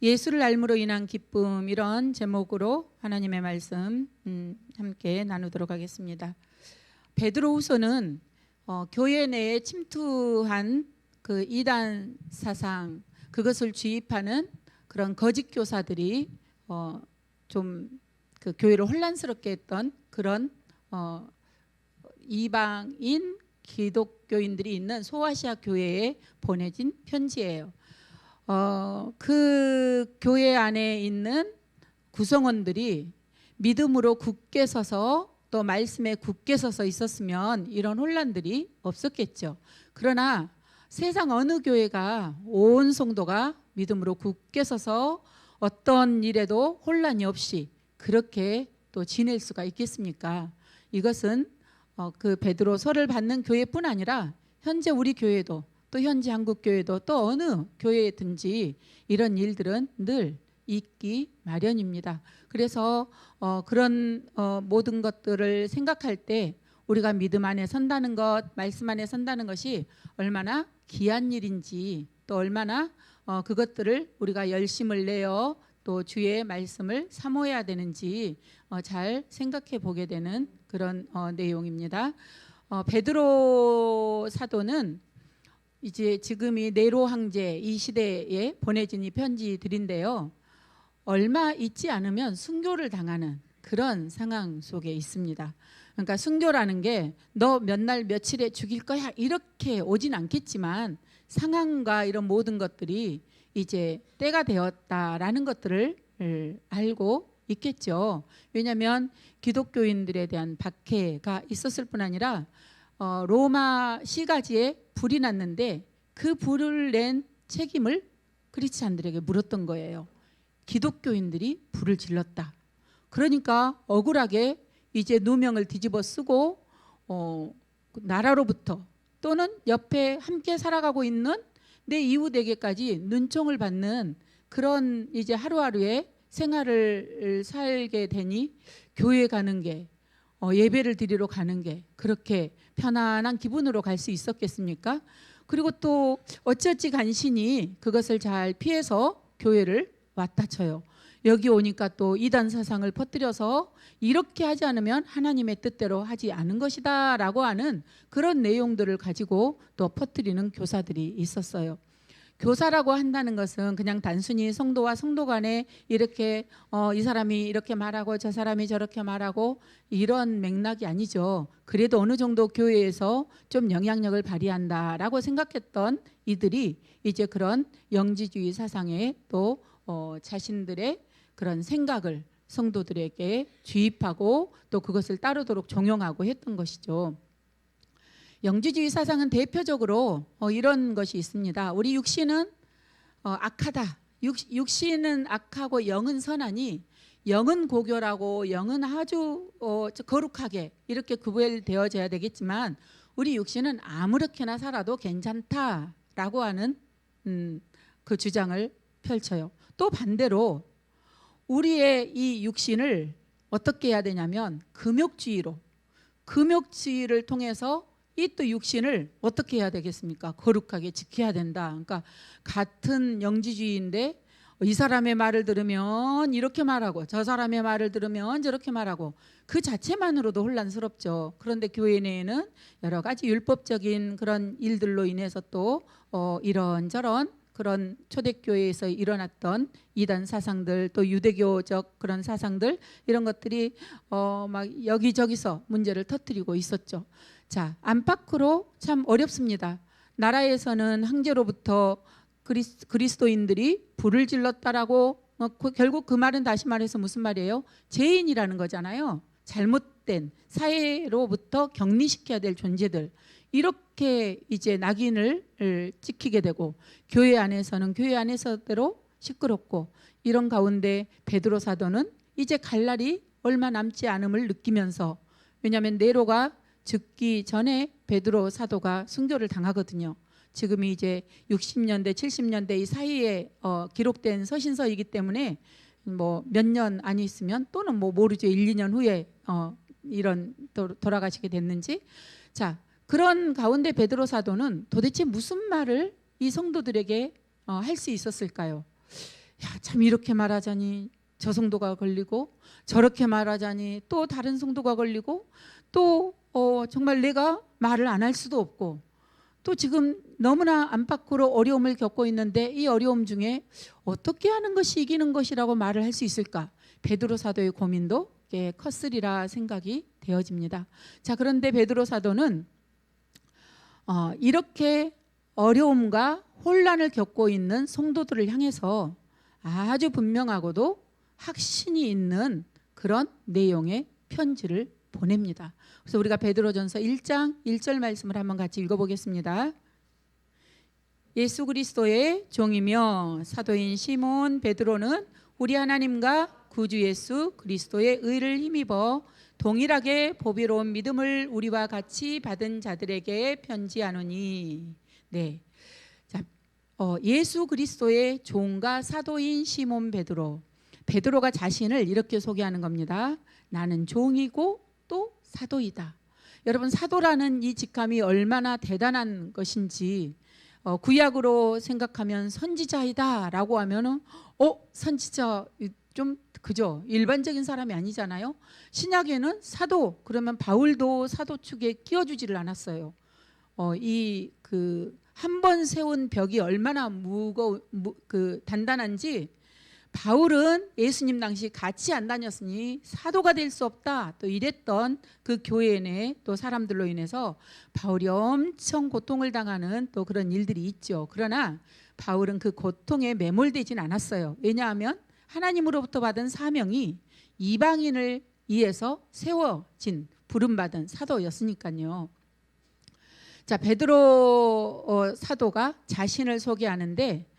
예수를 알므로 인한 기쁨, 이런 제목으로 하나님의 말씀 함께 나누도록 하겠습니다. 베드로후서는 교회 내에 침투한 그 이단 사상, 그것을 주입하는 그런 거짓 교사들이 좀 그 교회를 혼란스럽게 했던 그런 이방인 기독교인들이 있는 소아시아 교회에 보내진 편지예요. 그 교회 안에 있는 구성원들이 믿음으로 굳게 서서 또 말씀에 굳게 서서 있었으면 이런 혼란들이 없었겠죠. 그러나 세상 어느 교회가 온 성도가 믿음으로 굳게 서서 어떤 일에도 혼란이 없이 그렇게 또 지낼 수가 있겠습니까? 이것은 그 베드로서를 받는 교회뿐 아니라 현재 우리 교회도 또 현재 한국교회도 또 어느 교회든지 이런 일들은 늘 있기 마련입니다. 그래서 그런 모든 것들을 생각할 때 우리가 믿음 안에 선다는 것, 말씀 안에 선다는 것이 얼마나 귀한 일인지, 또 얼마나 그것들을 우리가 열심을 내어 또 주의 말씀을 사모해야 되는지 잘 생각해 보게 되는 그런 내용입니다. 베드로 사도는 이제 지금이 네로 황제 이 시대에 보내진 이 편지들인데요. 얼마 있지 않으면 순교를 당하는 그런 상황 속에 있습니다. 그러니까 순교라는 게 너 몇 날 며칠에 죽일 거야 이렇게 오진 않겠지만 상황과 이런 모든 것들이 이제 때가 되었다라는 것들을 알고 있겠죠. 왜냐하면 기독교인들에 대한 박해가 있었을 뿐 아니라 로마 시가지에 불이 났는데 그 불을 낸 책임을 크리스찬들에게 물었던 거예요. 기독교인들이 불을 질렀다. 그러니까 억울하게 이제 누명을 뒤집어 쓰고 나라로부터 또는 옆에 함께 살아가고 있는 내 이웃에게까지 눈총을 받는 그런 이제 하루하루의 생활을 살게 되니 교회 가는 게 예배를 드리러 가는 게 그렇게 편안한 기분으로 갈 수 있었겠습니까? 그리고 또 어찌어찌 간신히 그것을 잘 피해서 교회를 왔다 쳐요. 여기 오니까 또 이단 사상을 퍼뜨려서 이렇게 하지 않으면 하나님의 뜻대로 하지 않은 것이다 라고 하는 그런 내용들을 가지고 또 퍼뜨리는 교사들이 있었어요. 교사라고 한다는 것은 그냥 단순히 성도와 성도 간에 이렇게 이 사람이 이렇게 말하고 저 사람이 저렇게 말하고 이런 맥락이 아니죠. 그래도 어느 정도 교회에서 좀 영향력을 발휘한다라고 생각했던 이들이 이제 그런 영지주의 사상에 또 자신들의 그런 생각을 성도들에게 주입하고 또 그것을 따르도록 종용하고 했던 것이죠. 영지주의 사상은 대표적으로 이런 것이 있습니다. 우리 육신은 악하다. 육신은 악하고 영은 선하니 영은 고결하고 영은 아주 거룩하게 이렇게 구별되어져야 되겠지만 우리 육신은 아무렇게나 살아도 괜찮다라고 하는 그 주장을 펼쳐요. 또 반대로 우리의 이 육신을 어떻게 해야 되냐면 금욕주의를 통해서 이 또 육신을 어떻게 해야 되겠습니까? 거룩하게 지켜야 된다. 그러니까 같은 영지주의인데 이 사람의 말을 들으면 이렇게 말하고 저 사람의 말을 들으면 저렇게 말하고 그 자체만으로도 혼란스럽죠. 그런데 교회 내에는 여러 가지 율법적인 그런 일들로 인해서 또 이런저런 그런 초대교회에서 일어났던 이단 사상들 또 유대교적 그런 사상들 이런 것들이 막 여기저기서 문제를 터뜨리고 있었죠. 자, 안팎으로 참 어렵습니다. 나라에서는 황제로부터 그리스도인들이 불을 질렀다라고 결국 그 말은 다시 말해서 무슨 말이에요? 죄인이라는 거잖아요. 잘못된 사회로부터 격리시켜야 될 존재들 이렇게 이제 낙인을 찍히게 되고 교회 안에서는 교회 안에서대로 시끄럽고 이런 가운데 베드로 사도는 이제 갈 날이 얼마 남지 않음을 느끼면서 왜냐하면 네로가 죽기 전에 베드로 사도가 순교를 당하거든요. 지금이 이제 60년대 70년대 이 사이에 기록된 서신서이기 때문에 뭐 몇 년 안 있으면 또는 뭐 모르죠. 1, 2년 후에 이런 돌아가시게 됐는지. 자, 그런 가운데 베드로 사도는 도대체 무슨 말을 이 성도들에게 할 수 있었을까요? 야, 참 이렇게 말하자니 저 성도가 걸리고 저렇게 말하자니 또 다른 성도가 걸리고 또 정말 내가 말을 안 할 수도 없고 또 지금 너무나 안팎으로 어려움을 겪고 있는데 이 어려움 중에 어떻게 하는 것이 이기는 것이라고 말을 할 수 있을까? 베드로 사도의 고민도 컸으리라 생각이 되어집니다. 자, 그런데 베드로 사도는 이렇게 어려움과 혼란을 겪고 있는 성도들을 향해서 아주 분명하고도 확신이 있는 그런 내용의 편지를 보냅니다. 그래서 우리가 베드로전서 1장 1절 말씀을 한번 같이 읽어보겠습니다. 예수 그리스도의 종이며 사도인 시몬 베드로는 우리 하나님과 구주 예수 그리스도의 의를 힘입어 동일하게 보배로운 믿음을 우리와 같이 받은 자들에게 편지하노니. 네, 자, 예수 그리스도의 종과 사도인 시몬 베드로. 베드로가 자신을 이렇게 소개하는 겁니다. 나는 종이고 또 사도이다. 여러분, 사도라는 이 직함이 얼마나 대단한 것인지 구약으로 생각하면 선지자이다라고 하면은 선지자 좀 그죠? 일반적인 사람이 아니잖아요. 신약에는 사도 그러면 바울도 사도 축에 끼워주지를 않았어요. 이 그 한 번 세운 벽이 얼마나 단단한지 바울은 예수님 당시 같이 안 다녔으니 사도가 될 수 없다 또 이랬던 그 교회 내 또 사람들로 인해서 바울이 엄청 고통을 당하는 또 그런 일들이 있죠. 그러나 바울은 그 고통에 매몰되진 않았어요. 왜냐하면 하나님으로부터 받은 사명이 이방인을 위해서 세워진 부름받은 사도였으니까요. 자, 베드로 사도가 자신을 소개하는데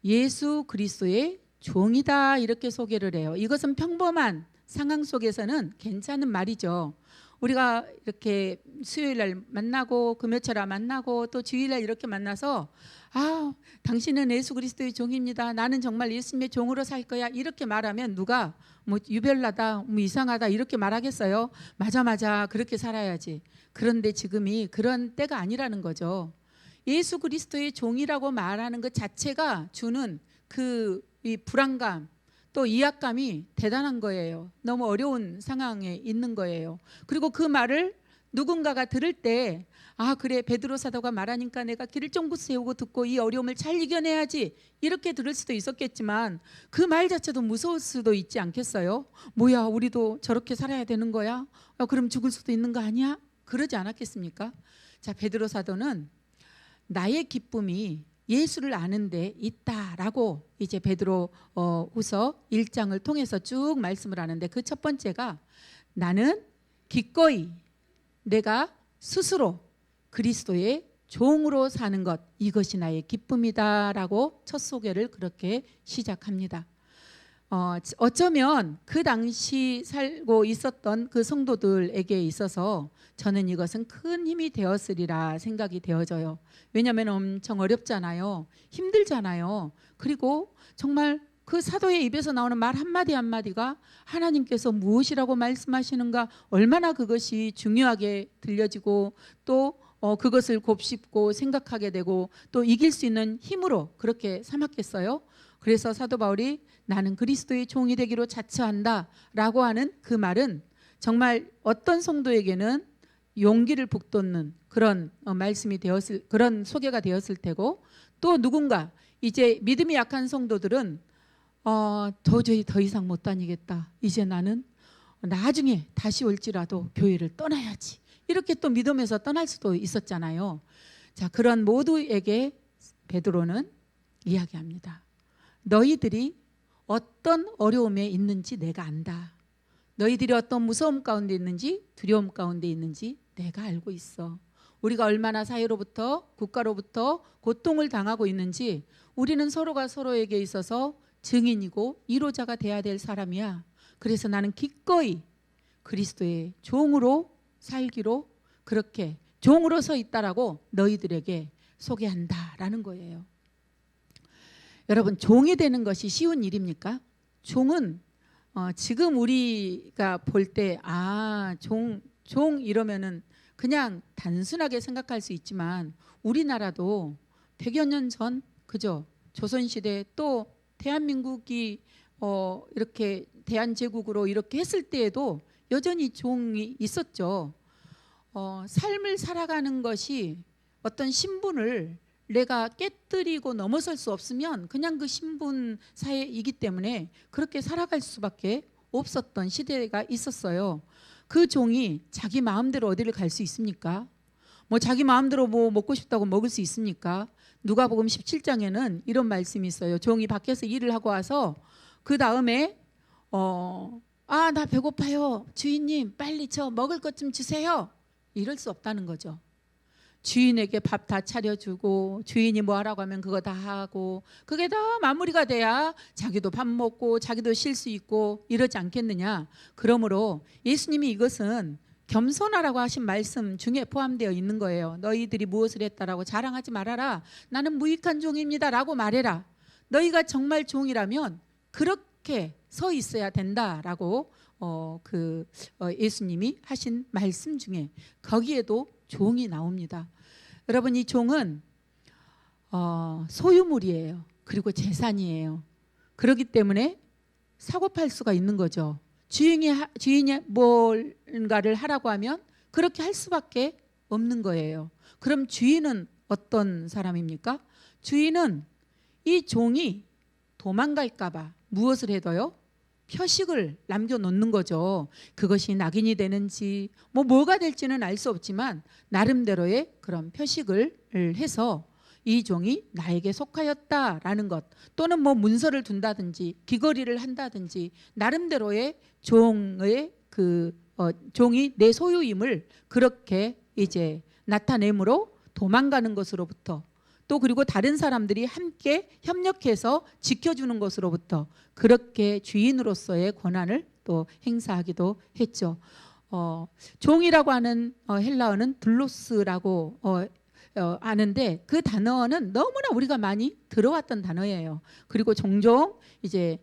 예수 그리스도의 종이다 이렇게 소개를 해요. 이것은 평범한 상황 속에서는 괜찮은 말이죠. 우리가 이렇게 수요일 날 만나고 금요철에 만나고 또 주일 날 이렇게 만나서 당신은 예수 그리스도의 종입니다. 나는 정말 예수님의 종으로 살 거야. 이렇게 말하면 누가 뭐 유별나다, 뭐 이상하다 이렇게 말하겠어요? 맞아 그렇게 살아야지. 그런데 지금이 그런 때가 아니라는 거죠. 예수 그리스도의 종이라고 말하는 것 자체가 주는 이 불안감 또 이악감이 대단한 거예요. 너무 어려운 상황에 있는 거예요. 그리고 그 말을 누군가가 들을 때 그래 베드로 사도가 말하니까 내가 길을 쫑긋 세우고 듣고 이 어려움을 잘 이겨내야지 이렇게 들을 수도 있었겠지만 그 말 자체도 무서울 수도 있지 않겠어요? 뭐야 우리도 저렇게 살아야 되는 거야? 그럼 죽을 수도 있는 거 아니야? 그러지 않았겠습니까? 자, 베드로 사도는 나의 기쁨이 예수를 아는 데 있다라고 이제 베드로 후서 1장을 통해서 쭉 말씀을 하는데 그 첫 번째가 나는 기꺼이 내가 스스로 그리스도의 종으로 사는 것 이것이 나의 기쁨이다라고 첫 소개를 그렇게 시작합니다. 어쩌면 그 당시 살고 있었던 그 성도들에게 있어서 저는 이것은 큰 힘이 되었으리라 생각이 되어져요. 왜냐하면 엄청 어렵잖아요. 힘들잖아요. 그리고 정말 그 사도의 입에서 나오는 말 한마디 한마디가 하나님께서 무엇이라고 말씀하시는가 얼마나 그것이 중요하게 들려지고 또 그것을 곱씹고 생각하게 되고 또 이길 수 있는 힘으로 그렇게 삼았겠어요. 그래서 사도 바울이 나는 그리스도의 종이 되기로 자처한다 라고 하는 그 말은 정말 어떤 성도에게는 용기를 북돋는 그런 말씀이 그런 소개가 되었을 테고 또 누군가 이제 믿음이 약한 성도들은 도저히 더 이상 못 다니겠다. 이제 나는 나중에 다시 올지라도 교회를 떠나야지. 이렇게 또 믿음에서 떠날 수도 있었잖아요. 자, 그런 모두에게 베드로는 이야기합니다. 너희들이 어떤 어려움에 있는지 내가 안다. 너희들이 어떤 무서움 가운데 있는지 두려움 가운데 있는지 내가 알고 있어. 우리가 얼마나 사회로부터 국가로부터 고통을 당하고 있는지 우리는 서로가 서로에게 있어서 증인이고 이로자가 돼야 될 사람이야. 그래서 나는 기꺼이 그리스도의 종으로 살기로 그렇게 종으로 서 있다라고 너희들에게 소개한다라는 거예요. 여러분, 종이 되는 것이 쉬운 일입니까? 종은 지금 우리가 볼 때 종 이러면은 그냥 단순하게 생각할 수 있지만 우리나라도 100여 년 전 그죠? 조선시대 또 대한민국이 이렇게 대한제국으로 이렇게 했을 때에도 여전히 종이 있었죠. 삶을 살아가는 것이 어떤 신분을 내가 깨뜨리고 넘어설 수 없으면 그냥 그 신분 사회이기 때문에 그렇게 살아갈 수밖에 없었던 시대가 있었어요. 그 종이 자기 마음대로 어디를 갈 수 있습니까? 뭐 자기 마음대로 뭐 먹고 싶다고 먹을 수 있습니까? 누가복음 17장에는 이런 말씀이 있어요. 종이 밖에서 일을 하고 와서 그 다음에 나 배고파요. 주인님 빨리 저 먹을 것 좀 주세요. 이럴 수 없다는 거죠. 주인에게 밥 다 차려주고 주인이 뭐 하라고 하면 그거 다 하고 그게 다 마무리가 돼야 자기도 밥 먹고 자기도 쉴 수 있고 이러지 않겠느냐. 그러므로 예수님이 이것은 겸손하라고 하신 말씀 중에 포함되어 있는 거예요. 너희들이 무엇을 했다라고 자랑하지 말아라. 나는 무익한 종입니다 라고 말해라. 너희가 정말 종이라면 그렇게 서 있어야 된다라고 예수님이 하신 말씀 중에 거기에도 종이 나옵니다. 여러분, 이 종은 소유물이에요. 그리고 재산이에요. 그렇기 때문에 사고 팔 수가 있는 거죠. 주인이 뭔가를 하라고 하면 그렇게 할 수밖에 없는 거예요. 그럼 주인은 어떤 사람입니까? 주인은 이 종이 도망갈까 봐 무엇을 해도요? 표식을 남겨놓는 거죠. 그것이 낙인이 되는지 뭐가 될지는 알 수 없지만 나름대로의 그런 표식을 해서 이 종이 나에게 속하였다라는 것, 또는 뭐 문서를 둔다든지 귀걸이를 한다든지 나름대로의 종의 종이 내 소유임을 그렇게 이제 나타내므로 도망가는 것으로부터, 또 그리고 다른 사람들이 함께 협력해서 지켜주는 것으로부터 그렇게 주인으로서의 권한을 또 행사하기도 했죠. 종이라고 하는 헬라어는 둘로스라고 아는데 그 단어는 너무나 우리가 많이 들어왔던 단어예요. 그리고 종종 이제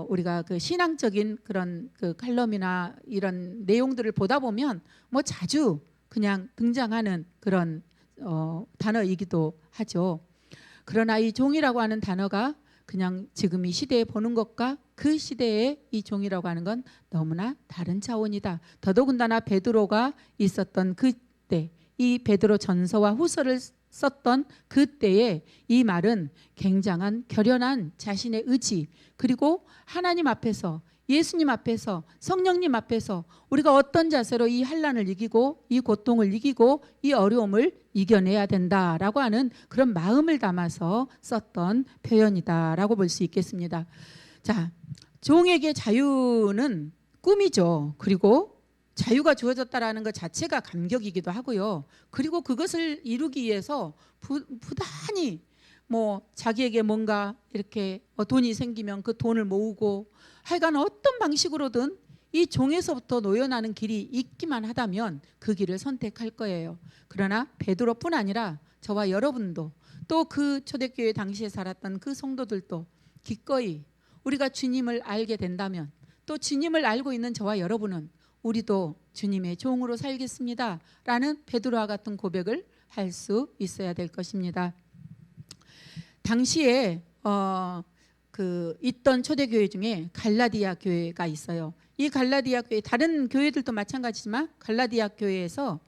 우리가 그 신앙적인 그런 그 칼럼이나 이런 내용들을 보다 보면 뭐 자주 그냥 등장하는 그런 단어이기도 하죠. 그러나 이 종이라고 하는 단어가 그냥 지금 이 시대에 보는 것과 그 시대의 이 종이라고 하는 건 너무나 다른 차원이다. 더더군다나 베드로가 있었던 그때, 이 베드로 전서와 후서를 썼던 그때에 이 말은 굉장한 결연한 자신의 의지, 그리고 하나님 앞에서, 예수님 앞에서, 성령님 앞에서 우리가 어떤 자세로 이 환난을 이기고 이 고통을 이기고 이 어려움을 이겨내야 된다라고 하는 그런 마음을 담아서 썼던 표현이다라고 볼 수 있겠습니다. 자, 종에게 자유는 꿈이죠. 그리고 자유가 주어졌다라는 것 자체가 감격이기도 하고요. 그리고 그것을 이루기 위해서 부단히 뭐 자기에게 뭔가 이렇게 돈이 생기면 그 돈을 모으고 하여간 어떤 방식으로든 이 종에서부터 노여나는 길이 있기만 하다면 그 길을 선택할 거예요. 그러나 베드로뿐 아니라 저와 여러분도, 또 그 초대교회 당시에 살았던 그 성도들도 기꺼이 우리가 주님을 알게 된다면, 또 주님을 알고 있는 저와 여러분은 우리도 주님의 종으로 살겠습니다 라는 베드로와 같은 고백을 할 수 있어야 될 것입니다. 당시에 있던 초대교회 중에 갈라디아 교회가 있어요. 이 갈라디아 교회, 다른 교회들도 마찬가지지만 갈라디아 교회에서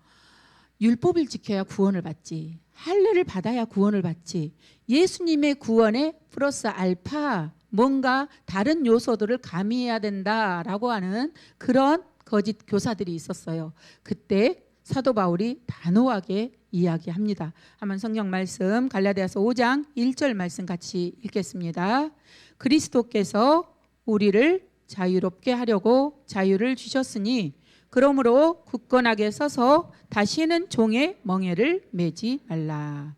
율법을 지켜야 구원을 받지, 할례를 받아야 구원을 받지, 예수님의 구원에 플러스 알파 뭔가 다른 요소들을 가미해야 된다라고 하는 그런 거짓 교사들이 있었어요. 그때 사도 바울이 단호하게 이야기합니다. 한번 성경 말씀 갈라디아서 5장 1절 말씀 같이 읽겠습니다. 그리스도께서 우리를 자유롭게 하려고 자유를 주셨으니 그러므로 굳건하게 서서 다시는 종의 멍에를 매지 말라.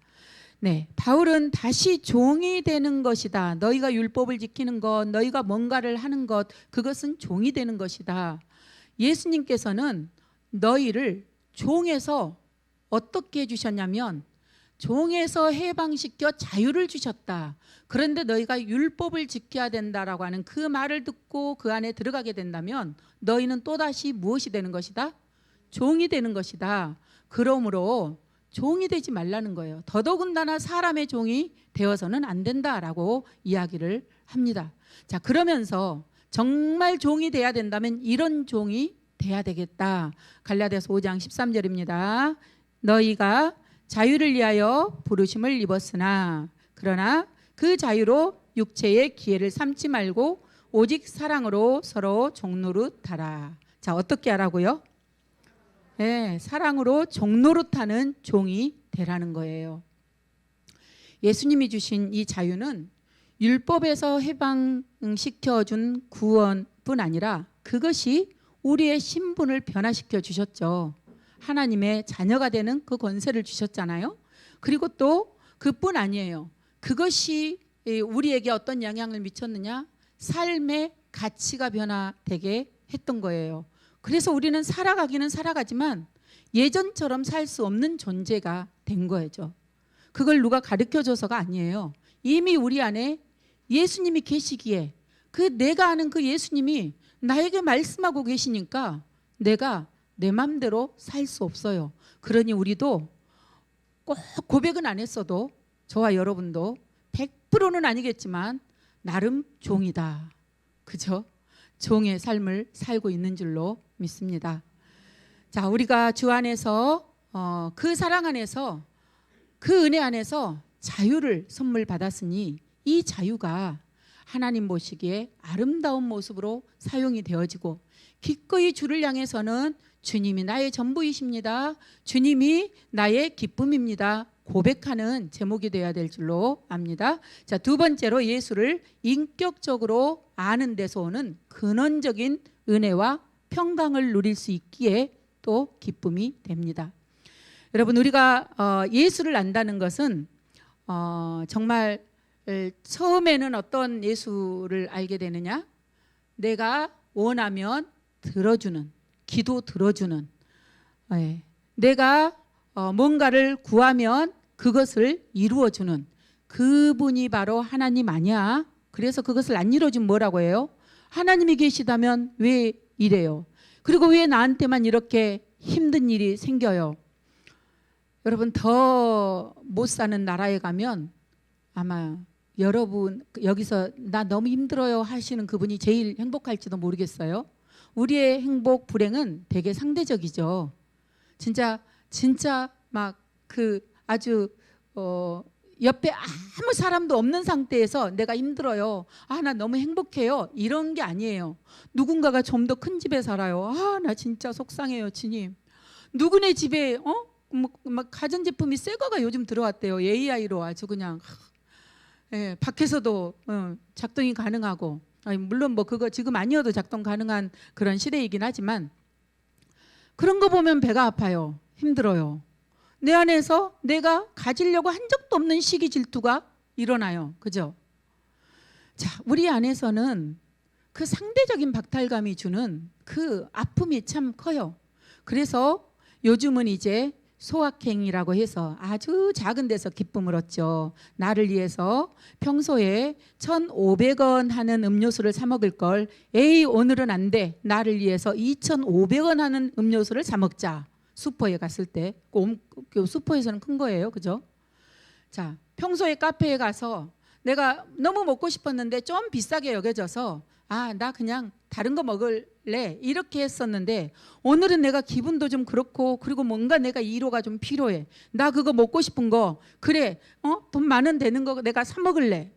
네, 바울은 다시 종이 되는 것이다. 너희가 율법을 지키는 것, 너희가 뭔가를 하는 것, 그것은 종이 되는 것이다. 예수님께서는 너희를 종에서 어떻게 해주셨냐면 종에서 해방시켜 자유를 주셨다. 그런데 너희가 율법을 지켜야 된다라고 하는 그 말을 듣고 그 안에 들어가게 된다면 너희는 또다시 무엇이 되는 것이다? 종이 되는 것이다. 그러므로 종이 되지 말라는 거예요. 더더군다나 사람의 종이 되어서는 안 된다라고 이야기를 합니다. 자, 그러면서 정말 종이 돼야 된다면 이런 종이 돼야 되겠다. 갈라디아서 5장 13절입니다. 너희가 자유를 위하여 부르심을 입었으나 그러나 그 자유로 육체의 기회를 삼지 말고 오직 사랑으로 서로 종노릇하라. 자, 어떻게 하라고요? 네, 사랑으로 종노릇하는 종이 되라는 거예요. 예수님이 주신 이 자유는 율법에서 해방시켜준 구원뿐 아니라 그것이 우리의 신분을 변화시켜 주셨죠. 하나님의 자녀가 되는 그 권세를 주셨잖아요. 그리고 또 그뿐 아니에요. 그것이 우리에게 어떤 영향을 미쳤느냐? 삶의 가치가 변화되게 했던 거예요. 그래서 우리는 살아가기는 살아가지만 예전처럼 살 수 없는 존재가 된 거죠. 그걸 누가 가르쳐줘서가 아니에요. 이미 우리 안에 예수님이 계시기에 내가 아는 그 예수님이 나에게 말씀하고 계시니까 내가 내 마음대로 살 수 없어요. 그러니 우리도 꼭 고백은 안 했어도 저와 여러분도 100%는 아니겠지만 나름 종이다. 그죠? 종의 삶을 살고 있는 줄로 믿습니다. 자, 우리가 주 안에서 그 사랑 안에서 그 은혜 안에서 자유를 선물 받았으니 이 자유가 하나님 보시기에 아름다운 모습으로 사용이 되어지고 기꺼이 주를 향해서는 주님이 나의 전부이십니다. 주님이 나의 기쁨입니다. 고백하는 제목이 되어야 될 줄로 압니다. 자, 두 번째로 예수를 인격적으로 아는 데서 오는 근원적인 은혜와 평강을 누릴 수 있기에 또 기쁨이 됩니다. 여러분, 우리가 예수를 안다는 것은 정말 처음에는 어떤 예수를 알게 되느냐? 내가 원하면 들어주는, 기도 들어주는, 내가 뭔가를 구하면 그것을 이루어주는 그분이 바로 하나님 아니야. 그래서 그것을 안 이루어주면 뭐라고 해요? 하나님이 계시다면 왜 이래요? 그리고 왜 나한테만 이렇게 힘든 일이 생겨요? 여러분, 더 못 사는 나라에 가면 아마 여러분 여기서 나 너무 힘들어요 하시는 그분이 제일 행복할지도 모르겠어요. 우리의 행복 불행은 되게 상대적이죠. 진짜 막 아주 옆에 아무 사람도 없는 상태에서 내가 힘들어요. 나 너무 행복해요. 이런 게 아니에요. 누군가가 좀 더 큰 집에 살아요. 나 진짜 속상해요, 주님. 누구네 집에 막 가전제품이 새 거가 요즘 들어왔대요. AI로 아주 그냥 밖에서도 작동이 가능하고, 물론 뭐 그거 지금 아니어도 작동 가능한 그런 시대이긴 하지만 그런 거 보면 배가 아파요. 힘들어요. 내 안에서 내가 가지려고 한 적도 없는 시기 질투가 일어나요. 그죠? 자, 우리 안에서는 그 상대적인 박탈감이 주는 그 아픔이 참 커요. 그래서 요즘은 이제 소확행이라고 해서 아주 작은 데서 기쁨을 얻죠. 나를 위해서 평소에 1,500원 하는 음료수를 사 먹을 걸 에이 오늘은 안 돼. 나를 위해서 2,500원 하는 음료수를 사 먹자. 슈퍼에 갔을 때 슈퍼에서는 큰 거예요. 그죠? 자, 평소에 카페에 가서 내가 너무 먹고 싶었는데 좀 비싸게 여겨져서 나 그냥 다른 거 먹을래 이렇게 했었는데 오늘은 내가 기분도 좀 그렇고 그리고 뭔가 내가 위로가 좀 필요해. 나 그거 먹고 싶은 거 그래 돈 많은 되는 거 내가 사 먹을래.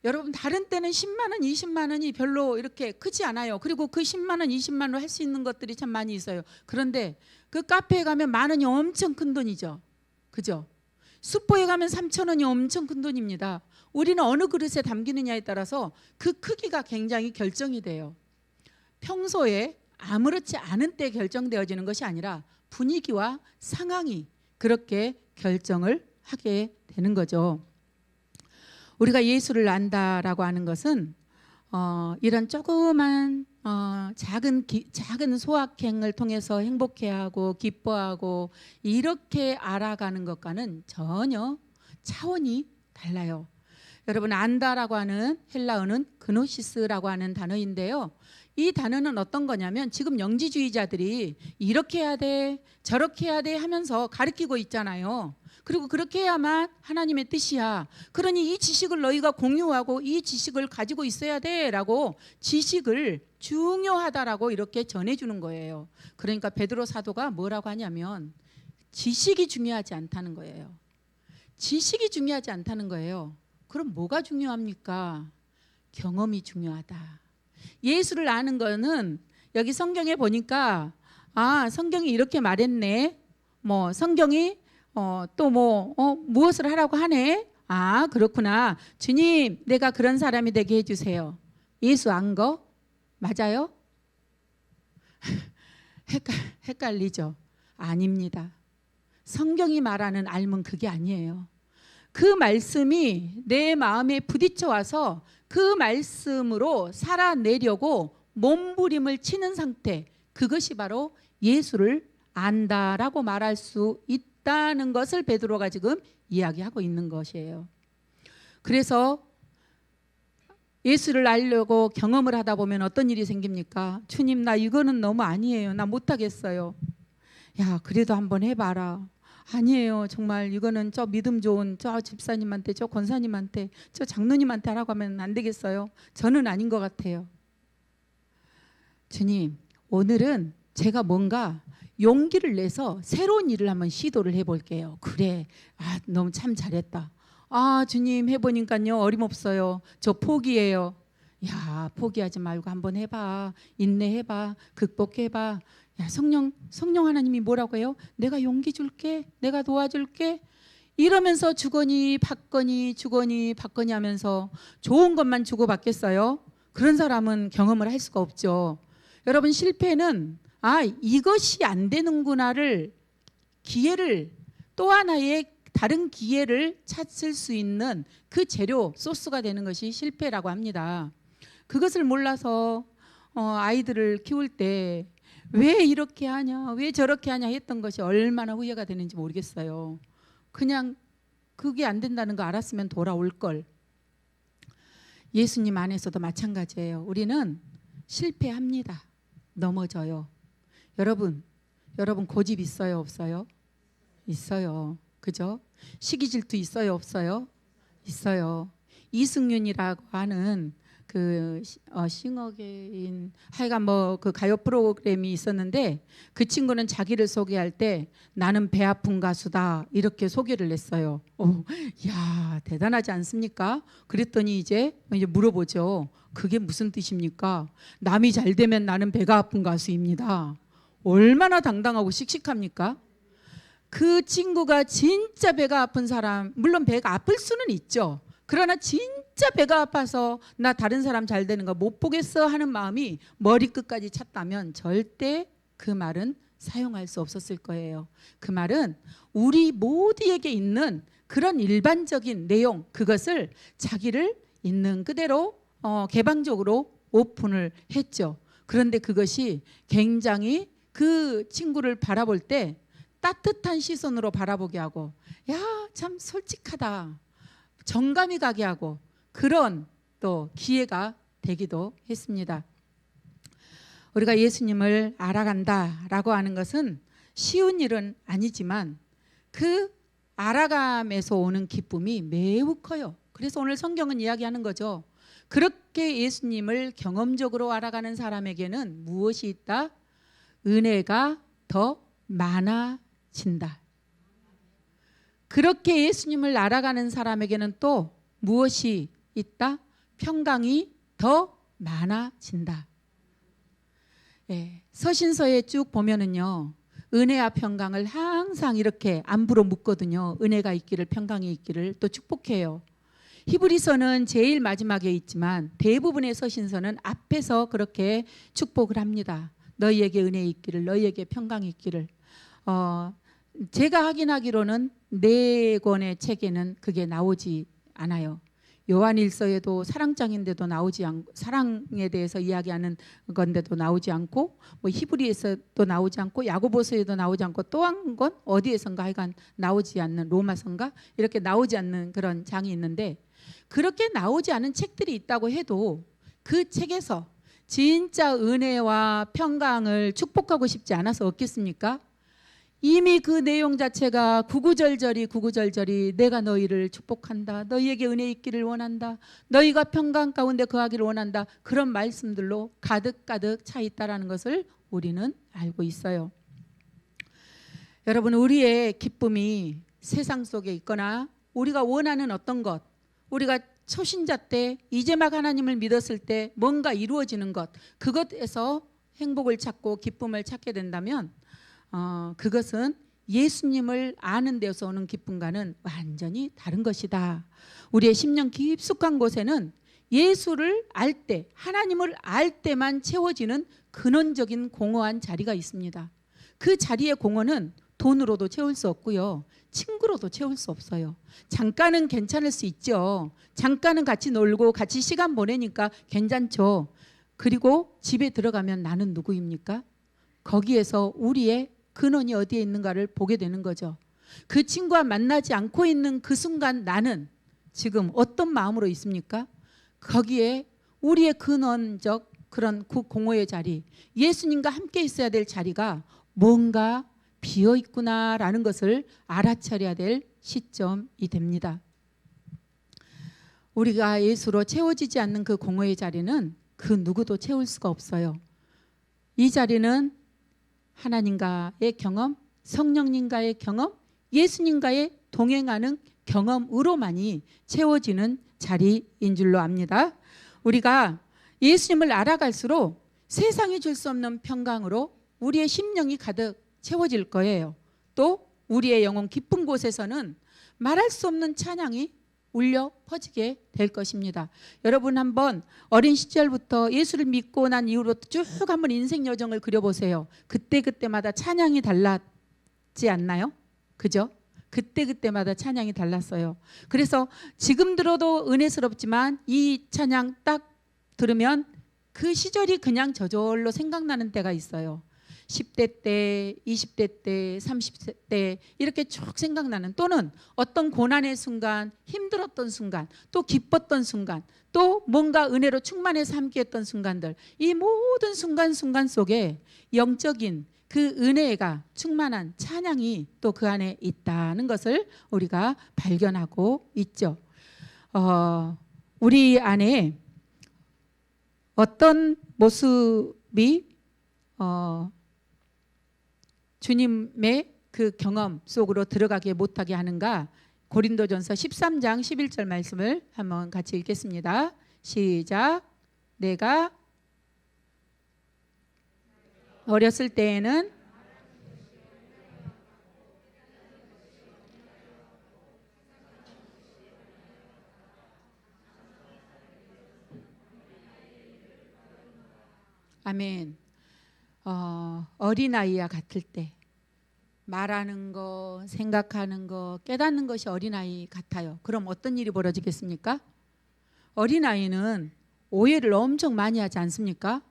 여러분, 다른 때는 10만 원 20만 원이 별로 이렇게 크지 않아요. 그리고 그 10만 원 20만 원 할 수 있는 것들이 참 많이 있어요. 그런데 그 카페에 가면 만 원이 엄청 큰 돈이죠. 그죠? 슈퍼에 가면 3천 원이 엄청 큰 돈입니다. 우리는 어느 그릇에 담기느냐에 따라서 그 크기가 굉장히 결정이 돼요. 평소에 아무렇지 않은 때 결정되어지는 것이 아니라 분위기와 상황이 그렇게 결정을 하게 되는 거죠. 우리가 예수를 안다라고 하는 것은 이런 조그만 작은 소확행을 통해서 행복해하고 기뻐하고 이렇게 알아가는 것과는 전혀 차원이 달라요. 여러분, 안다라고 하는 헬라어는 그노시스라고 하는 단어인데요. 이 단어는 어떤 거냐면 지금 영지주의자들이 이렇게 해야 돼 저렇게 해야 돼 하면서 가르치고 있잖아요. 그리고 그렇게 해야만 하나님의 뜻이야. 그러니 이 지식을 너희가 공유하고 이 지식을 가지고 있어야 돼라고 지식을 중요하다라고 이렇게 전해주는 거예요. 그러니까 베드로 사도가 뭐라고 하냐면 지식이 중요하지 않다는 거예요. 지식이 중요하지 않다는 거예요. 그럼 뭐가 중요합니까? 경험이 중요하다. 예수를 아는 거는 여기 성경에 보니까 성경이 이렇게 말했네. 뭐 성경이 또 무엇을 하라고 하네. 그렇구나. 주님, 내가 그런 사람이 되게 해주세요. 예수 안 거? 맞아요? 헷갈리죠? 아닙니다. 성경이 말하는 알면 그게 아니에요. 그 말씀이 내 마음에 부딪혀 와서 그 말씀으로 살아내려고 몸부림을 치는 상태, 그것이 바로 예수를 안다라고 말할 수 있다는 것을 베드로가 지금 이야기하고 있는 것이에요. 그래서 예수를 알려고 경험을 하다 보면 어떤 일이 생깁니까? 주님, 나 이거는 너무 아니에요. 나 못하겠어요. 야, 그래도 한번 해봐라. 아니에요. 정말 이거는 저 믿음 좋은 저 집사님한테, 저 권사님한테, 저 장로님한테 하라고 하면 안 되겠어요. 저는 아닌 것 같아요. 주님, 오늘은 제가 뭔가 용기를 내서 새로운 일을 한번 시도를 해볼게요. 그래, 너무 참 잘했다. 주님, 해보니까요 어림없어요. 저 포기해요. 야, 포기하지 말고 한번 해봐. 인내해봐. 극복해봐. 야, 성령 하나님이 뭐라고 해요? 내가 용기 줄게. 내가 도와줄게. 이러면서 주거니 받거니 하면서 좋은 것만 주고 받겠어요? 그런 사람은 경험을 할 수가 없죠. 여러분, 실패는 이것이 안 되는구나를 기회를, 또 하나의 다른 기회를 찾을 수 있는 그 재료, 소스가 되는 것이 실패라고 합니다. 그것을 몰라서 아이들을 키울 때 왜 이렇게 하냐, 왜 저렇게 하냐 했던 것이 얼마나 후회가 되는지 모르겠어요. 그냥 그게 안 된다는 거 알았으면 돌아올 걸. 예수님 안에서도 마찬가지예요. 우리는 실패합니다. 넘어져요. 여러분 고집 있어요, 없어요? 있어요. 그죠? 시기 질투 있어요, 없어요? 있어요. 이승윤이라고 하는 그 싱어게인, 하여간 그 가요 프로그램이 있었는데, 그 친구는 자기를 소개할 때 나는 배 아픈 가수다 이렇게 소개를 했어요. 야, 대단하지 않습니까? 그랬더니 이제 물어보죠. 그게 무슨 뜻입니까? 남이 잘 되면 나는 배가 아픈 가수입니다. 얼마나 당당하고 씩씩합니까? 그 친구가 진짜 배가 아픈 사람, 물론 배가 아플 수는 있죠. 그러나 진짜 배가 아파서 나 다른 사람 잘 되는 거 못 보겠어 하는 마음이 머리끝까지 찼다면 절대 그 말은 사용할 수 없었을 거예요. 그 말은 우리 모두에게 있는 그런 일반적인 내용, 그것을 자기를 있는 그대로 개방적으로 오픈을 했죠. 그런데 그것이 굉장히 그 친구를 바라볼 때 따뜻한 시선으로 바라보게 하고, 야, 참 솔직하다, 정감이 가게 하고, 그런 또 기회가 되기도 했습니다. 우리가 예수님을 알아간다라고 하는 것은 쉬운 일은 아니지만 그 알아감에서 오는 기쁨이 매우 커요. 그래서 오늘 성경은 이야기하는 거죠. 그렇게 예수님을 경험적으로 알아가는 사람에게는 무엇이 있다? 은혜가 더 많아진다. 그렇게 예수님을 알아가는 사람에게는 또 무엇이 있다? 평강이 더 많아진다. 서신서에 쭉 보면은요, 은혜와 평강을 항상 이렇게 안부로 묻거든요. 은혜가 있기를, 평강이 있기를 또 축복해요. 히브리서는 제일 마지막에 있지만 대부분의 서신서는 앞에서 그렇게 축복을 합니다. 너희에게 은혜 있기를, 너희에게 평강이 있기를. 제가 확인하기로는 4권의 책에는 그게 나오지 않아요. 요한일서에도 사랑장인데도 나오지 않고, 사랑에 대해서 이야기하는 건데도 나오지 않고, 히브리에서도 나오지 않고, 야고보서에도 나오지 않고, 또 한 권 어디에선가 하여간 나오지 않는, 로마서인가 이렇게 나오지 않는 그런 장이 있는데, 그렇게 나오지 않은 책들이 있다고 해도 그 책에서 진짜 은혜와 평강을 축복하고 싶지 않아서 없겠습니까? 이미 그 내용 자체가 구구절절이 내가 너희를 축복한다. 너희에게 은혜 있기를 원한다. 너희가 평강 가운데 거하기를 원한다. 그런 말씀들로 가득가득 차 있다라는 것을 우리는 알고 있어요. 여러분, 우리의 기쁨이 세상 속에 있거나 우리가 원하는 어떤 것, 우리가 초신자 때 이제 막 하나님을 믿었을 때 뭔가 이루어지는 것, 그것에서 행복을 찾고 기쁨을 찾게 된다면 그것은 예수님을 아는 데서 오는 기쁨과는 완전히 다른 것이다. 우리의 심령 깊숙한 곳에는 예수를 알 때, 하나님을 알 때만 채워지는 근원적인 공허한 자리가 있습니다. 그 자리의 공허는 돈으로도 채울 수 없고요, 친구로도 채울 수 없어요. 잠깐은 괜찮을 수 있죠. 잠깐은 같이 놀고 같이 시간 보내니까 괜찮죠. 그리고 집에 들어가면 나는 누구입니까? 거기에서 우리의 근원이 어디에 있는가를 보게 되는 거죠. 그 친구와 만나지 않고 있는 그 순간 나는 지금 어떤 마음으로 있습니까? 거기에 우리의 근원적 그런 공허의 자리, 예수님과 함께 있어야 될 자리가 뭔가 비어 있구나라는 것을 알아차려야 될 시점이 됩니다. 우리가 예수로 채워지지 않는 그 공허의 자리는 그 누구도 채울 수가 없어요. 이 자리는 하나님과의 경험, 성령님과의 경험, 예수님과의 동행하는 경험으로만이 채워지는 자리인 줄로 압니다. 우리가 예수님을 알아갈수록 세상이 줄 수 없는 평강으로 우리의 심령이 가득 채워질 거예요. 또 우리의 영혼 깊은 곳에서는 말할 수 없는 찬양이 울려 퍼지게 될 것입니다. 여러분 한번 어린 시절부터 예수를 믿고 난 이후로부터 쭉 한번 인생 여정을 그려보세요. 그때그때마다 찬양이 달랐지 않나요? 그죠? 그때그때마다 찬양이 달랐어요. 그래서 지금 들어도 은혜스럽지만 이 찬양 딱 들으면 그 시절이 그냥 저절로 생각나는 때가 있어요. 10대 때, 20대 때, 30대 때 이렇게 쭉 생각나는, 또는 어떤 고난의 순간, 힘들었던 순간, 또 기뻤던 순간, 또 뭔가 은혜로 충만해서 함께했던 순간들, 이 모든 순간 속에 영적인 그 은혜가 충만한 찬양이 또 그 안에 있다는 것을 우리가 발견하고 있죠. 우리 안에 어떤 모습이 주님의 그 경험 속으로 들어가게 못하게 하는가? 고린도전서 13장 11절 말씀을 한번 같이 읽겠습니다. 시작. 내가 어렸을 때에는 아멘. 어린아이와 같을 때 말하는 거, 생각하는 거, 깨닫는 것이 어린아이 같아요. 그럼 어떤 일이 벌어지겠습니까? 어린아이는 오해를 엄청 많이 하지 않습니까?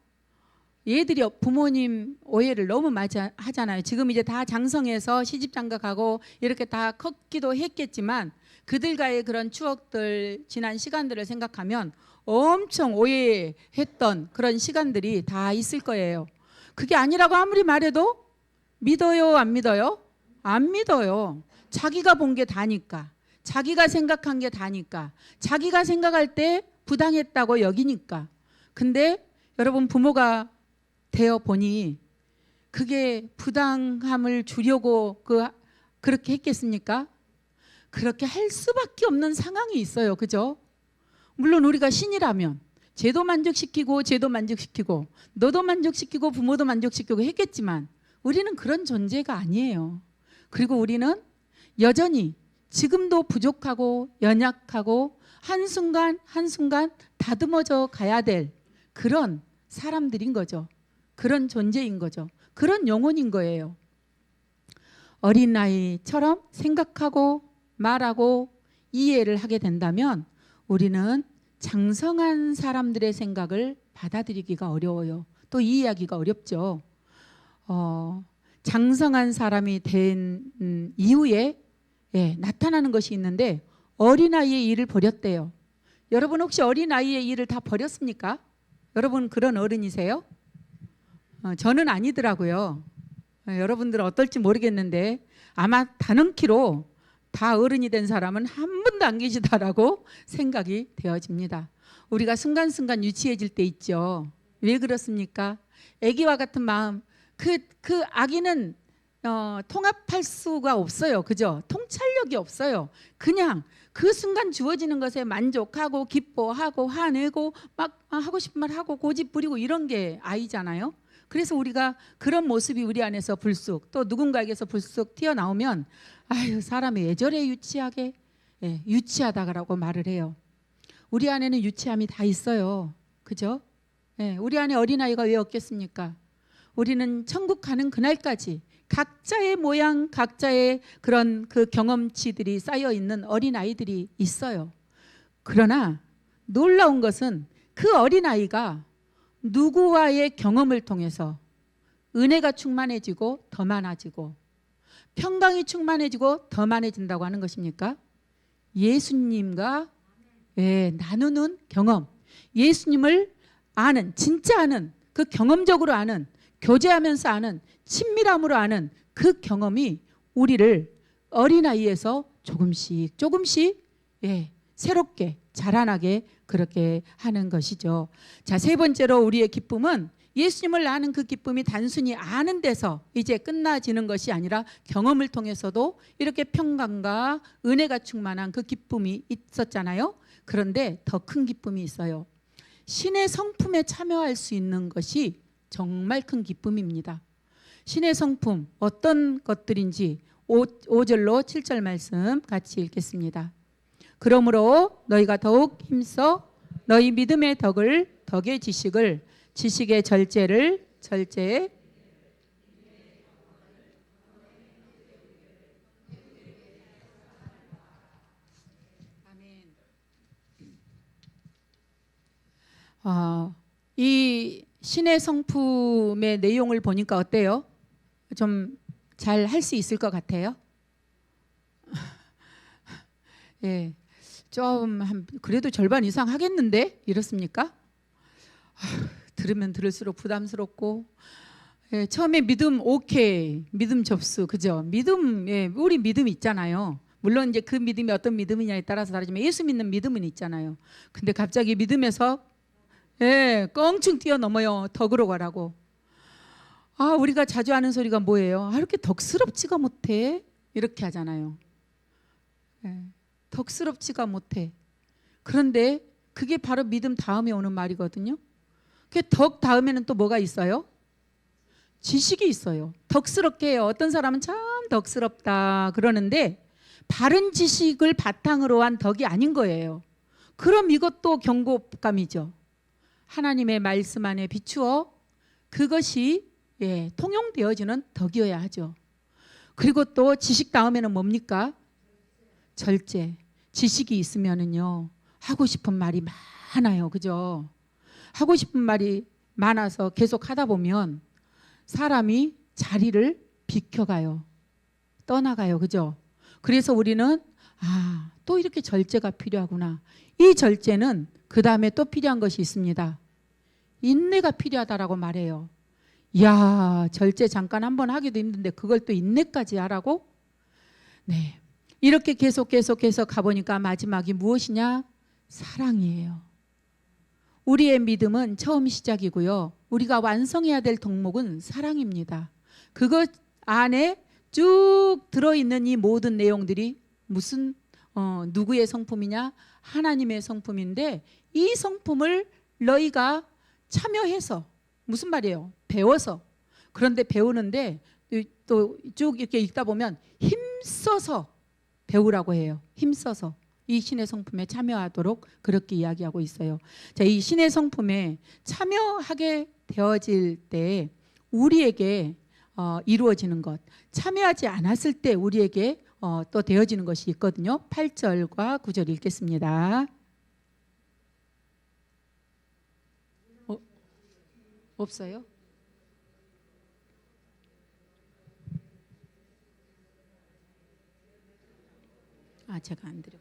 얘들이 부모님 오해를 너무 많이 하잖아요. 지금 이제 다 장성해서 시집장가가고 이렇게 다 컸기도 했겠지만 그들과의 그런 추억들, 지난 시간들을 생각하면 엄청 오해했던 그런 시간들이 다 있을 거예요. 그게 아니라고 아무리 말해도 믿어요, 안 믿어요? 안 믿어요. 자기가 본 게 다니까, 자기가 생각한 게 다니까, 자기가 생각할 때 부당했다고 여기니까. 근데 여러분, 부모가 되어 보니 그게 부당함을 주려고 그렇게 했겠습니까? 그렇게 할 수밖에 없는 상황이 있어요. 그죠? 물론 우리가 신이라면 쟤도 만족시키고 너도 만족시키고 부모도 만족시키고 했겠지만 우리는 그런 존재가 아니에요. 그리고 우리는 여전히 지금도 부족하고 연약하고 한순간 한순간 다듬어져 가야 될 그런 사람들인 거죠. 그런 존재인 거죠. 그런 영혼인 거예요. 어린아이처럼 생각하고 말하고 이해를 하게 된다면 우리는 장성한 사람들의 생각을 받아들이기가 어려워요. 또 이해하기가 어렵죠. 장성한 사람이 된 이후에 나타나는 것이 있는데 어린아이의 일을 버렸대요. 여러분 혹시 어린아이의 일을 다 버렸습니까? 여러분 그런 어른이세요? 저는 아니더라고요. 여러분들은 어떨지 모르겠는데 아마 단언키로 다 어른이 된 사람은 한 분도 안 계시다라고 생각이 되어집니다. 우리가 순간순간 유치해질 때 있죠. 왜 그렇습니까? 아기와 같은 마음, 그 아기는 통합할 수가 없어요. 그죠? 통찰력이 없어요. 그냥 그 순간 주어지는 것에 만족하고 기뻐하고 화내고 막 하고 싶은 말 하고 고집 부리고 이런 게 아이잖아요. 그래서 우리가 그런 모습이 우리 안에서 불쑥 또 누군가에게서 불쑥 튀어나오면 아유 사람이 왜 저래 유치하게 유치하다라고 말을 해요. 우리 안에는 유치함이 다 있어요. 그죠? 우리 안에 어린아이가 왜 없겠습니까? 우리는 천국 가는 그날까지 각자의 모양, 각자의 그런 그 경험치들이 쌓여 있는 어린아이들이 있어요. 그러나 놀라운 것은 그 어린아이가 누구와의 경험을 통해서 은혜가 충만해지고 더 많아지고 평강이 충만해지고 더 많아진다고 하는 것입니까? 예수님과 나누는 경험, 예수님을 아는, 진짜 아는, 그 경험적으로 아는, 교제하면서 아는, 친밀함으로 아는 그 경험이 우리를 어린아이에서 조금씩 새롭게 자라나게 그렇게 하는 것이죠. 자, 세 번째로 우리의 기쁨은 예수님을 아는 그 기쁨이 단순히 아는 데서 이제 끝나지는 것이 아니라 경험을 통해서도 이렇게 평강과 은혜가 충만한 그 기쁨이 있었잖아요. 그런데 더 큰 기쁨이 있어요. 신의 성품에 참여할 수 있는 것이 정말 큰 기쁨입니다. 신의 성품 어떤 것들인지 5절로 7절 말씀 같이 읽겠습니다. 그러므로 너희가 더욱 힘써 너희 믿음의 덕의 지식을, 지식의 절제를, 절제에 이 신의 성품의 내용을 보니까 어때요? 좀 잘 할 수 있을 것 같아요? 좀 그래도 절반 이상 하겠는데 이렇습니까? 들으면 들을수록 부담스럽고 처음에 믿음 오케이, 믿음 접수, 그죠? 믿음, 우리 믿음 있잖아요. 물론 이제 그 믿음이 어떤 믿음이냐에 따라서 다르지만 예수 믿는 믿음은 있잖아요. 근데 갑자기 믿음에서 껑충 뛰어넘어요. 덕으로 가라고. 우리가 자주 하는 소리가 뭐예요? 이렇게 덕스럽지가 못해. 이렇게 하잖아요. 덕스럽지가 못해. 그런데 그게 바로 믿음 다음에 오는 말이거든요. 그 덕 다음에는 또 뭐가 있어요? 지식이 있어요. 덕스럽게 해요. 어떤 사람은 참 덕스럽다 그러는데 바른 지식을 바탕으로 한 덕이 아닌 거예요. 그럼 이것도 경고감이죠. 하나님의 말씀 안에 비추어 그것이 통용되어지는 덕이어야 하죠. 그리고 또 지식 다음에는 뭡니까? 절제. 지식이 있으면은요 하고 싶은 말이 많아요. 그죠? 하고 싶은 말이 많아서 계속 하다 보면 사람이 자리를 비켜가요. 떠나가요. 그죠? 그래서 우리는 또 이렇게 절제가 필요하구나. 이 절제는 그 다음에 또 필요한 것이 있습니다. 인내가 필요하다라고 말해요. 이야, 절제 잠깐 한번 하기도 힘든데 그걸 또 인내까지 하라고? 이렇게 계속 가보니까 마지막이 무엇이냐? 사랑이에요. 우리의 믿음은 처음 시작이고요. 우리가 완성해야 될 덕목은 사랑입니다. 그것 안에 쭉 들어있는 이 모든 내용들이 무슨 누구의 성품이냐? 하나님의 성품인데 이 성품을 너희가 참여해서 무슨 말이에요? 배워서. 그런데 배우는데 또 쭉 이렇게 읽다 보면 힘써서 배우라고 해요. 힘써서 이 신의 성품에 참여하도록 그렇게 이야기하고 있어요. 자, 이 신의 성품에 참여하게 되어질 때 우리에게 이루어지는 것, 참여하지 않았을 때 우리에게 또 되어지는 것이 있거든요. 8절과 9절 읽겠습니다. 없어요? 제가 안 드려.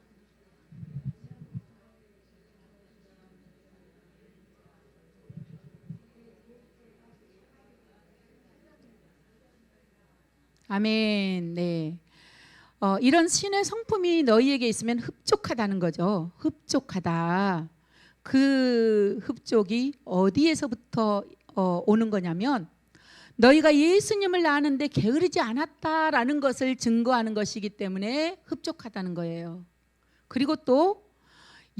아멘. 네. 이런 신의 성품이 너희에게 있으면 흡족하다는 거죠. 흡족하다. 그 흡족이 어디에서부터 오는 거냐면 너희가 예수님을 아는데 게으르지 않았다라는 것을 증거하는 것이기 때문에 흡족하다는 거예요. 그리고 또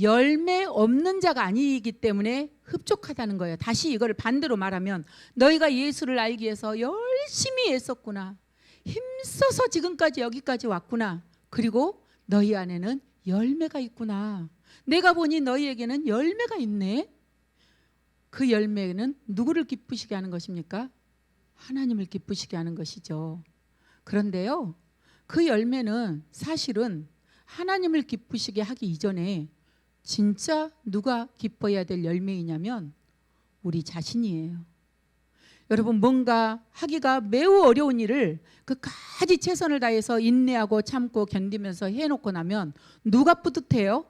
열매 없는 자가 아니기 때문에 흡족하다는 거예요. 다시 이걸 반대로 말하면 너희가 예수를 알기 위해서 열심히 애썼구나. 힘써서 지금까지 여기까지 왔구나. 그리고 너희 안에는 열매가 있구나. 내가 보니 너희에게는 열매가 있네. 그 열매는 누구를 기쁘시게 하는 것입니까? 하나님을 기쁘시게 하는 것이죠. 그런데요, 그 열매는 사실은 하나님을 기쁘시게 하기 이전에 진짜 누가 기뻐해야 될 열매이냐면 우리 자신이에요. 여러분, 뭔가 하기가 매우 어려운 일을 끝까지 최선을 다해서 인내하고 참고 견디면서 해놓고 나면 누가 뿌듯해요?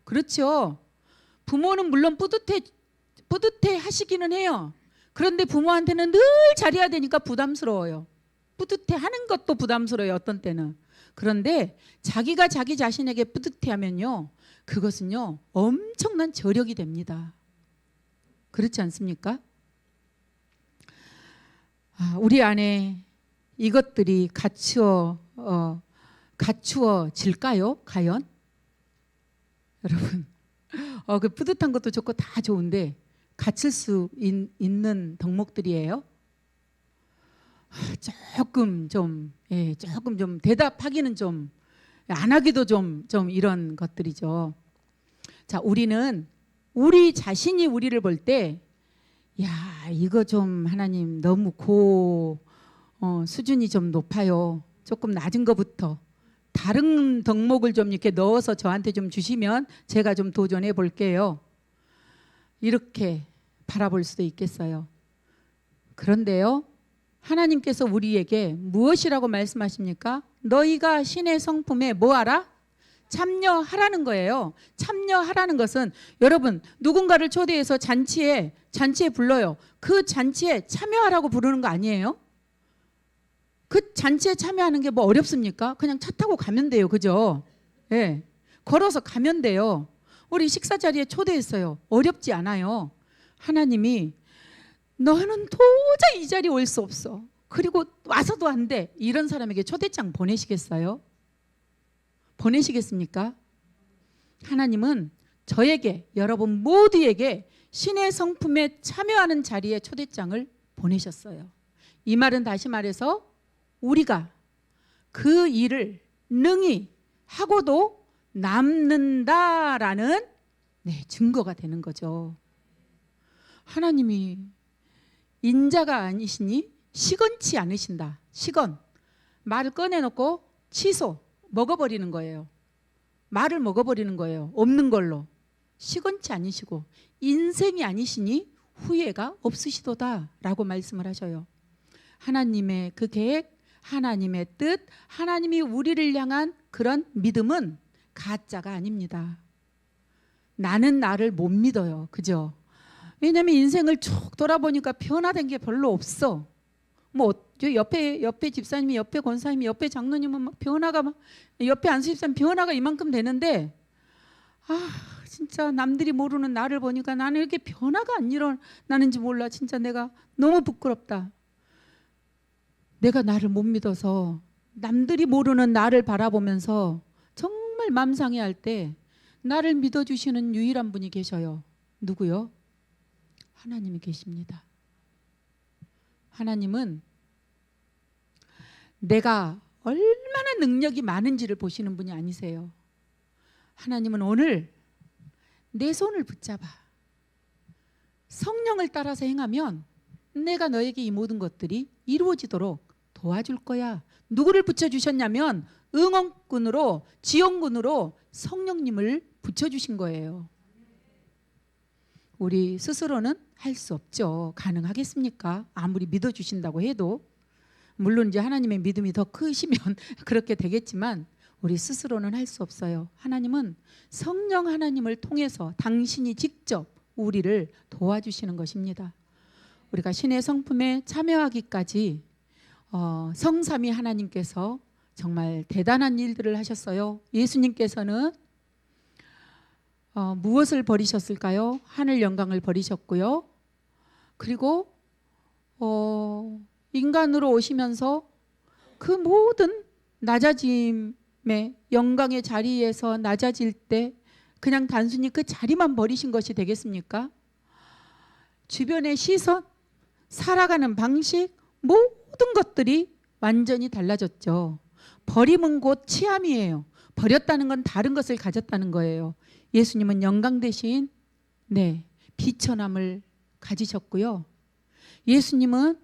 그렇죠. 부모는 물론 뿌듯해 하시기는 해요. 그런데 부모한테는 늘 잘해야 되니까 부담스러워요. 뿌듯해 하는 것도 부담스러워요, 어떤 때는. 그런데 자기가 자기 자신에게 뿌듯해 하면요, 그것은요 엄청난 저력이 됩니다. 그렇지 않습니까? 우리 안에 이것들이 갖추어질까요? 과연? 여러분, 그 뿌듯한 것도 좋고 다 좋은데 갖출 수 있는 덕목들이에요. 조금 좀 대답하기는 좀 안 하기도 좀 이런 것들이죠. 자, 우리는 우리 자신이 우리를 볼 때 야, 이거 좀 하나님 너무 수준이 좀 높아요. 조금 낮은 것부터 다른 덕목을 좀 이렇게 넣어서 저한테 좀 주시면 제가 좀 도전해 볼게요. 이렇게 바라볼 수도 있겠어요. 그런데요, 하나님께서 우리에게 무엇이라고 말씀하십니까? 너희가 신의 성품에 뭐하라? 참여하라는 거예요. 참여하라는 것은 여러분, 누군가를 초대해서 잔치에 불러요. 그 잔치에 참여하라고 부르는 거 아니에요? 그 잔치에 참여하는 게 뭐 어렵습니까? 그냥 차 타고 가면 돼요. 그죠? 네. 걸어서 가면 돼요. 우리 식사 자리에 초대했어요. 어렵지 않아요. 하나님이 너는 도저히 이 자리에 올 수 없어. 그리고 와서도 안 돼. 이런 사람에게 초대장 보내시겠어요? 보내시겠습니까? 하나님은 저에게, 여러분 모두에게 신의 성품에 참여하는 자리에 초대장을 보내셨어요. 이 말은 다시 말해서 우리가 그 일을 능히 하고도 남는다라는 증거가 되는 거죠. 하나님이 인자가 아니시니 시건치 않으신다. 시건, 말을 꺼내놓고 취소, 먹어버리는 거예요. 말을 먹어버리는 거예요. 없는 걸로. 시건치 아니시고 인생이 아니시니 후회가 없으시도다 라고 말씀을 하셔요. 하나님의 그 계획, 하나님의 뜻, 하나님이 우리를 향한 그런 믿음은 가짜가 아닙니다. 나는 나를 못 믿어요. 그죠? 왜냐하면 인생을 쭉 돌아보니까 변화된 게 별로 없어. 뭐 옆에 집사님이, 옆에 권사님이, 옆에 장로님은 막 변화가 막, 옆에 안수 집사님 변화가 이만큼 되는데 진짜 남들이 모르는 나를 보니까 나는 이렇게 변화가 안 일어나는지 몰라. 진짜 내가 너무 부끄럽다. 내가 나를 못 믿어서 남들이 모르는 나를 바라보면서 정말 맘상해할 때 나를 믿어주시는 유일한 분이 계셔요. 누구요? 하나님이 계십니다. 하나님은 내가 얼마나 능력이 많은지를 보시는 분이 아니세요. 하나님은 오늘 내 손을 붙잡아 성령을 따라서 행하면 내가 너에게 이 모든 것들이 이루어지도록 도와줄 거야. 누구를 붙여주셨냐면 응원군으로, 지원군으로 성령님을 붙여주신 거예요. 우리 스스로는 할 수 없죠. 가능하겠습니까? 아무리 믿어주신다고 해도. 물론 이제 하나님의 믿음이 더 크시면 그렇게 되겠지만 우리 스스로는 할 수 없어요. 하나님은 성령 하나님을 통해서 당신이 직접 우리를 도와주시는 것입니다. 우리가 신의 성품에 참여하기까지 성삼위 하나님께서 정말 대단한 일들을 하셨어요. 예수님께서는 무엇을 버리셨을까요? 하늘 영광을 버리셨고요. 그리고 인간으로 오시면서 그 모든 낮아짐의 영광의 자리에서 낮아질 때 그냥 단순히 그 자리만 버리신 것이 되겠습니까? 주변의 시선, 살아가는 방식, 모든 것들이 완전히 달라졌죠. 버림은 곧 취함이에요. 버렸다는 건 다른 것을 가졌다는 거예요. 예수님은 영광 대신 비천함을 가지셨고요. 예수님은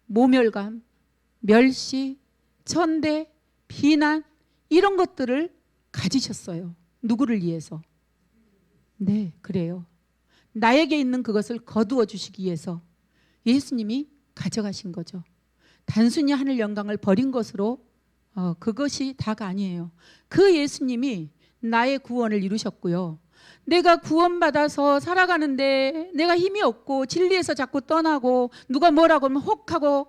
모멸감, 멸시, 천대, 비난 이런 것들을 가지셨어요. 누구를 위해서? 네, 그래요. 나에게 있는 그것을 거두어 주시기 위해서 예수님이 가져가신 거죠. 단순히 하늘 영광을 버린 것으로 그것이 다가 아니에요. 그 예수님이 나의 구원을 이루셨고요. 내가 구원받아서 살아가는데 내가 힘이 없고 진리에서 자꾸 떠나고 누가 뭐라고 하면 혹하고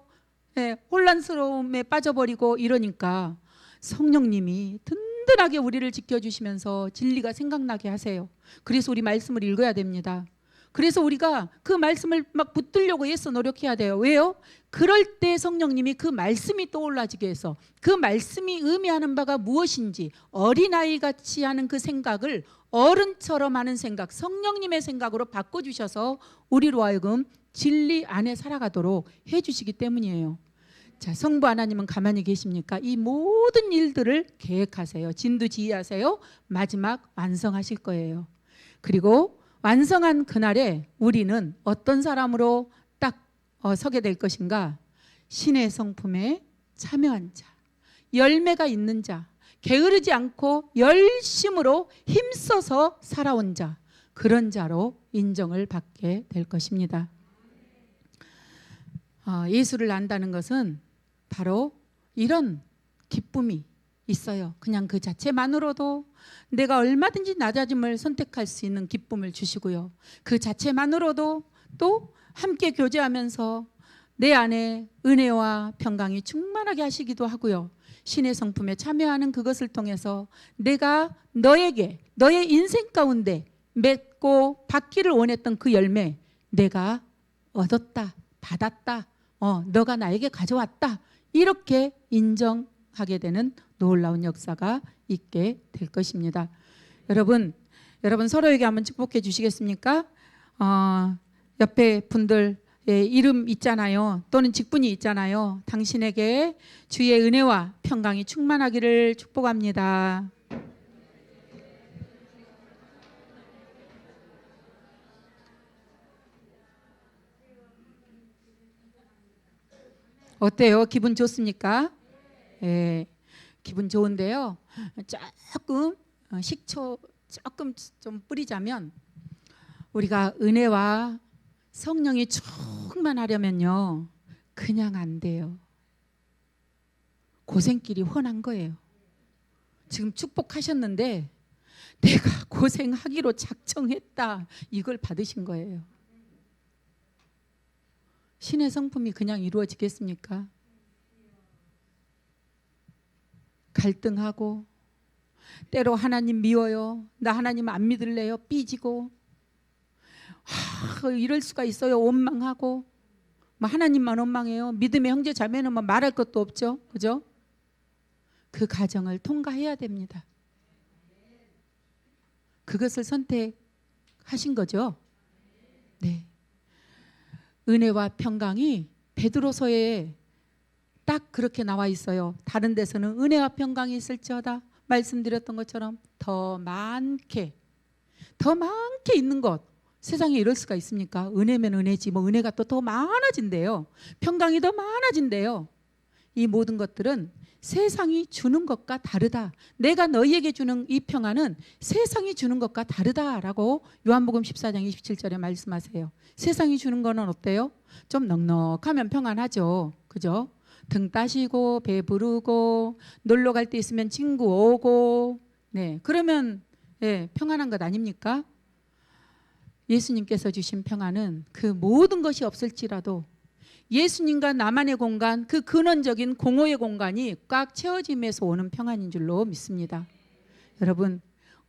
혼란스러움에 빠져버리고 이러니까 성령님이 든든하게 우리를 지켜주시면서 진리가 생각나게 하세요. 그래서 우리 말씀을 읽어야 됩니다. 그래서 우리가 그 말씀을 막 붙들려고 애써 노력해야 돼요. 왜요? 그럴 때 성령님이 그 말씀이 떠올라지게 해서 그 말씀이 의미하는 바가 무엇인지 어린아이같이 하는 그 생각을 어른처럼 하는 생각, 성령님의 생각으로 바꿔주셔서 우리로 하여금 진리 안에 살아가도록 해주시기 때문이에요. 자, 성부 하나님은 가만히 계십니까? 이 모든 일들을 계획하세요. 진두지휘하세요. 마지막 완성하실 거예요. 그리고 완성한 그날에 우리는 어떤 사람으로 딱 서게 될 것인가? 신의 성품에 참여한 자, 열매가 있는 자, 게으르지 않고 열심으로 힘써서 살아온 자, 그런 자로 인정을 받게 될 것입니다. 예수를 안다는 것은 바로 이런 기쁨이 있어요. 그냥 그 자체만으로도 내가 얼마든지 낮아짐을 선택할 수 있는 기쁨을 주시고요. 그 자체만으로도 또 함께 교제하면서 내 안에 은혜와 평강이 충만하게 하시기도 하고요. 신의 성품에 참여하는 그것을 통해서 내가 너에게 너의 인생 가운데 맺고 받기를 원했던 그 열매 내가 얻었다, 받았다, 너가 나에게 가져왔다 이렇게 인정하게 되는 놀라운 역사가 있게 될 것입니다. 여러분 서로에게 한번 축복해 주시겠습니까? 옆에 분들의 이름 있잖아요. 또는 직분이 있잖아요. 당신에게 주의 은혜와 평강이 충만하기를 축복합니다. 어때요? 기분 좋습니까? 예, 기분 좋은데요. 조금 식초 조금 좀 뿌리자면 우리가 은혜와 성령이 충만하려면요 그냥 안 돼요. 고생길이 훤한 거예요. 지금 축복하셨는데 내가 고생하기로 작정했다 이걸 받으신 거예요. 신의 성품이 그냥 이루어지겠습니까? 갈등하고 때로 하나님 미워요. 나 하나님 안 믿을래요. 삐지고 이럴 수가 있어요. 원망하고 하나님만 원망해요. 믿음의 형제 자매는 말할 것도 없죠. 그죠? 그 과정을 통과해야 됩니다. 그것을 선택하신 거죠. 네. 은혜와 평강이 베드로서에 딱 그렇게 나와 있어요. 다른 데서는 은혜와 평강이 있을지어다 말씀드렸던 것처럼 더 많게 있는 것. 세상에 이럴 수가 있습니까? 은혜면 은혜지 은혜가 또 더 많아진대요. 평강이 더 많아진대요. 이 모든 것들은 세상이 주는 것과 다르다. 내가 너희에게 주는 이 평안은 세상이 주는 것과 다르다라고 요한복음 14장 27절에 말씀하세요. 세상이 주는 거는 어때요? 좀 넉넉하면 평안하죠. 그죠? 등 따시고 배부르고 놀러 갈 때 있으면 친구 오고 그러면 평안한 것 아닙니까? 예수님께서 주신 평안은 그 모든 것이 없을지라도 예수님과 나만의 공간, 그 근원적인 공허의 공간이 꽉 채워짐에서 오는 평안인 줄로 믿습니다. 여러분,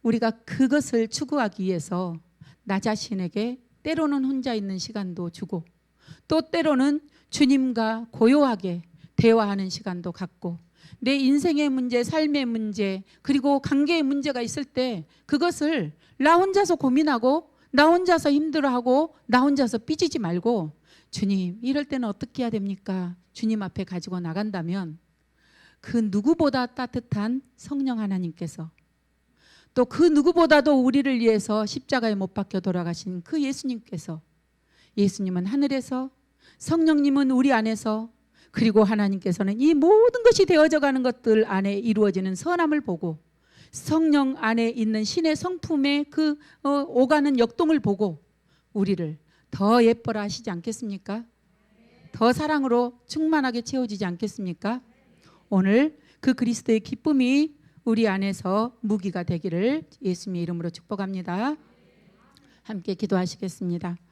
우리가 그것을 추구하기 위해서 나 자신에게 때로는 혼자 있는 시간도 주고 또 때로는 주님과 고요하게 대화하는 시간도 갖고 내 인생의 문제, 삶의 문제, 그리고 관계의 문제가 있을 때 그것을 나 혼자서 고민하고 나 혼자서 힘들어하고 나 혼자서 삐지지 말고 주님, 이럴 때는 어떻게 해야 됩니까? 주님 앞에 가지고 나간다면 그 누구보다 따뜻한 성령 하나님께서 또 그 누구보다도 우리를 위해서 십자가에 못 박혀 돌아가신 그 예수님께서, 예수님은 하늘에서, 성령님은 우리 안에서, 그리고 하나님께서는 이 모든 것이 되어져 가는 것들 안에 이루어지는 선함을 보고 성령 안에 있는 신의 성품의 그 오가는 역동을 보고 우리를 더 예뻐라 하시지 않겠습니까? 더 사랑으로 충만하게 채워지지 않겠습니까? 오늘 그 그리스도의 기쁨이 우리 안에서 무기가 되기를 예수님의 이름으로 축복합니다. 함께 기도하시겠습니다.